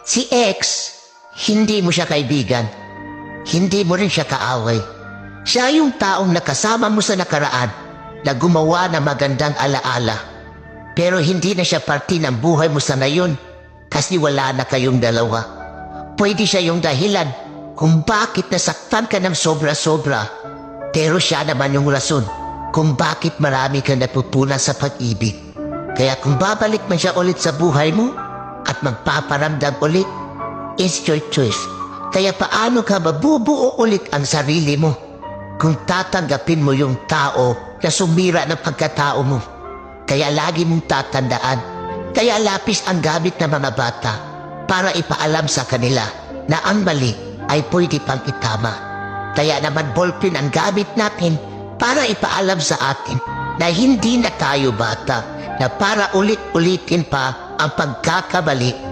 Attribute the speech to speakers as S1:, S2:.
S1: Si X, hindi mo siya kaibigan. Hindi mo rin siya kaaway. Siya yung taong nakasama mo sa nakaraan na gumawa ng magandang alaala. Pero hindi na siya parte ng buhay mo sa ngayon kasi wala na kayong dalawa. Pwede siya yung dahilan kung bakit nasaktan ka ng sobra-sobra. Pero siya naman yung rason kung bakit marami kang natutunan sa pag-ibig. Kaya kung babalik man siya ulit sa buhay mo at magpaparamdam ulit, it's your choice. Kaya paano ka mabubuo ulit ang sarili mo kung tatanggapin mo yung tao na sumira ng pagkatao mo? Kaya lagi mong tatandaan, kaya lapis ang gamit ng mga bata para ipaalam sa kanila na ang mali ay pwede pang itama. Kaya naman ballpen ang gamit natin para ipaalam sa atin na hindi na tayo bata, na para ulit-ulitin pa ang pagkakamali